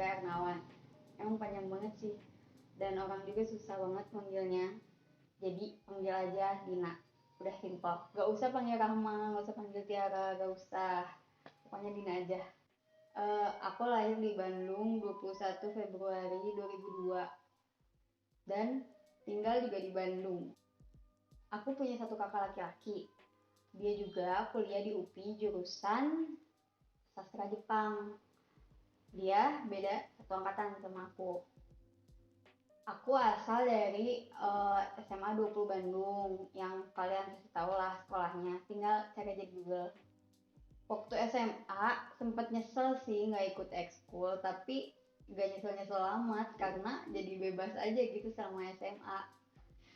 Rere Ernawan. Emang panjang banget sih, dan orang juga susah banget manggilnya. Jadi panggil aja Dina, udah simpel. Gak usah panggil Rahma, gak usah panggil Tiara, gak usah. Pokoknya Dina aja. Aku lahir di Bandung 21 Februari 2002 dan tinggal juga di Bandung. Aku punya satu kakak laki-laki. Dia juga kuliah di UPI jurusan sastra Jepang. Dia beda satu angkatan sama aku. Aku asal dari SMA 20 Bandung, yang kalian pasti tahu lah sekolahnya. Tinggal cari aja di Google. Waktu SMA sempet nyesel sih nggak ikut ekskul, tapi nggak nyesel-nyesel amat karena jadi bebas aja gitu selama SMA,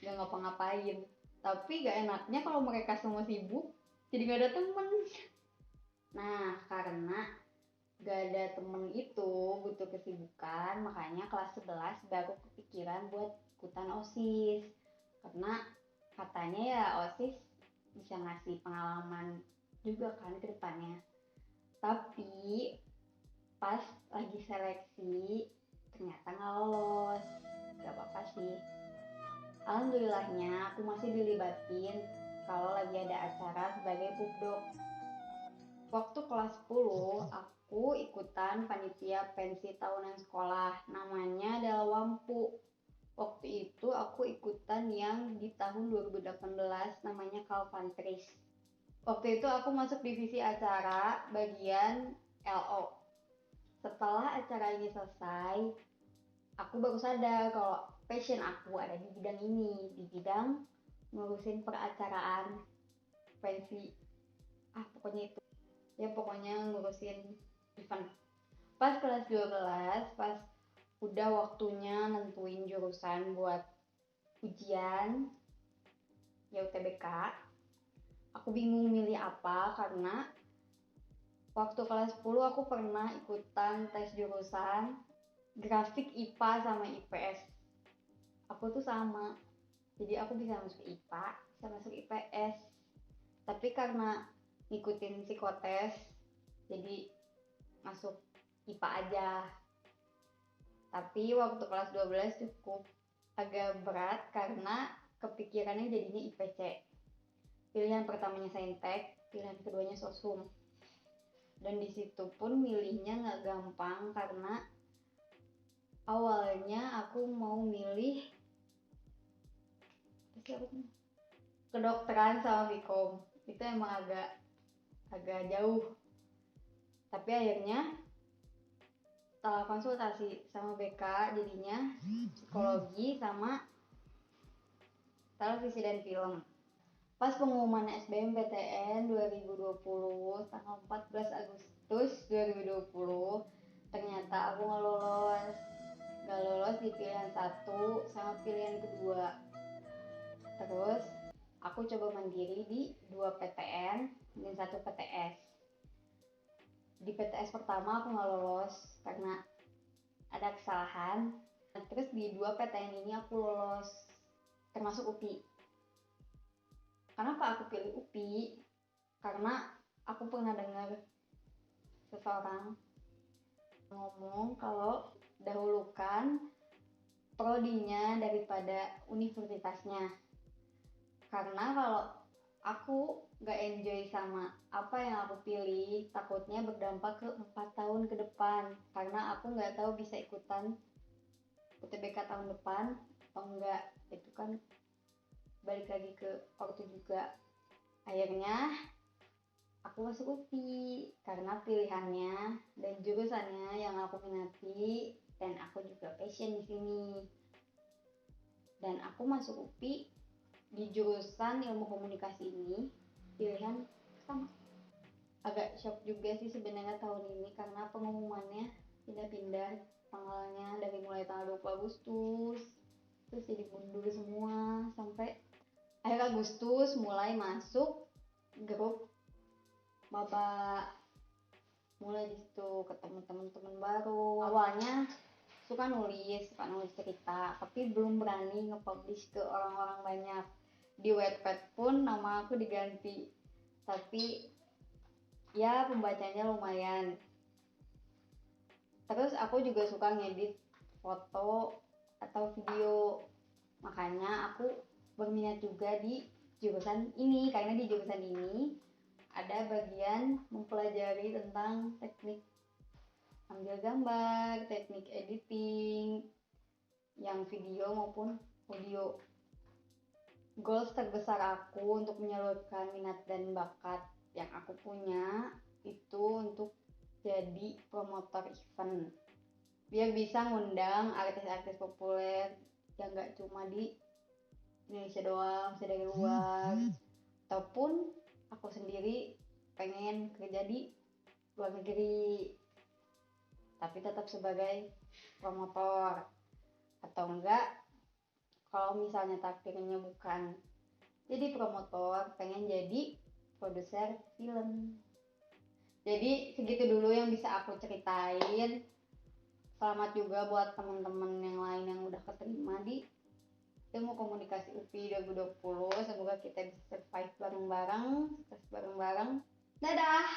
nggak ngapa-ngapain. Tapi gak enaknya kalau mereka semua sibuk, jadi gak ada temen. Nah, karena gak ada temen itu butuh kesibukan, makanya kelas 11 baru kepikiran buat ikutan OSIS. Karena katanya ya OSIS bisa ngasih pengalaman juga kan ke depannya. Tapi pas lagi seleksi ternyata nggak lolos. Gak apa-apa sih. Alhamdulillahnya aku masih dilibatin kalau lagi ada acara sebagai pubdoc. Waktu kelas 10 aku ikutan panitia pensi tahunan sekolah, namanya adalah Wampu. Waktu itu aku ikutan yang di tahun 2018 namanya Kalvantris. Waktu itu aku masuk divisi acara bagian LO. Setelah acara ini selesai, aku baru sadar kalau passion aku ada di bidang ini, di bidang ngurusin peracaraan pensi. Pokoknya itu. Ya pokoknya ngurusin event. Pas kelas 12, pas udah waktunya nentuin jurusan buat ujian ya UTBK, aku bingung milih apa karena waktu kelas 10 aku pernah ikutan tes jurusan grafik IPA sama IPS. Aku tuh sama, jadi aku bisa masuk IPA, bisa masuk IPS. Tapi karena ngikutin psikotes, jadi masuk IPA aja. Tapi waktu kelas 12 cukup agak berat karena kepikirannya jadinya IPC. Pilihan pertamanya Saintek, pilihan keduanya Sosum. Dan disitu pun milihnya nggak gampang karena awalnya aku mau milih kedokteran sama Vkom. Itu emang agak jauh. Tapi akhirnya setelah konsultasi sama BK jadinya psikologi sama televisi dan film. Pas pengumuman SBMPTN 2020 tanggal 14 Agustus 2020, ternyata aku nggak lolos di pilihan 1 sama pilihan kedua. Terus aku coba mandiri di 2 PTN dan 1 PTS. Di PTS pertama aku nggak lolos karena ada kesalahan. Terus di 2 PTN ini aku lolos, termasuk UPI. Kenapa aku pilih UPI? Karena aku pernah dengar seseorang ngomong kalau dahulukan prodinya daripada universitasnya. Karena kalau aku gak enjoy sama apa yang aku pilih, takutnya berdampak ke 4 tahun ke depan. Karena aku gak tahu bisa ikutan UTBK tahun depan atau enggak. Itu kan balik lagi ke ortu juga. Akhirnya aku masuk UPI karena pilihannya dan jurusannya yang aku minati dan aku juga passion di sini. Dan aku masuk UPI di jurusan ilmu komunikasi ini, pilihan sama. Agak shock juga sih sebenarnya tahun ini karena pengumumannya pindah-pindah tanggalnya dari mulai tanggal 20 Agustus terus jadi mundur semua sampai akhir Agustus mulai masuk grup maba. Mulai di situ ketemu teman-teman baru. Awalnya suka nulis cerita, tapi belum berani nge-publish ke orang-orang banyak. Di Wattpad pun nama aku diganti, tapi ya pembacanya lumayan. Terus aku juga suka ngedit foto atau video, makanya aku berminat juga di jurusan ini, karena di jurusan ini ada bagian mempelajari tentang teknik ambil gambar, teknik editing yang video maupun audio. Goals terbesar aku untuk menyalurkan minat dan bakat yang aku punya itu untuk jadi promotor event, biar bisa ngundang artis-artis populer yang gak cuma di Indonesia doang, bisa dari luar. Ataupun aku sendiri pengen kerja di luar negeri, tapi tetap sebagai promotor. Atau enggak, kalau misalnya takdirnya bukan jadi promotor, pengen jadi produser film. Jadi segitu dulu yang bisa aku ceritain. Selamat juga buat teman-teman yang lain yang udah keterima di Ilmu Komunikasi UPI 2020. Semoga kita bisa survive bareng-bareng, sukses bareng-bareng. Dadah!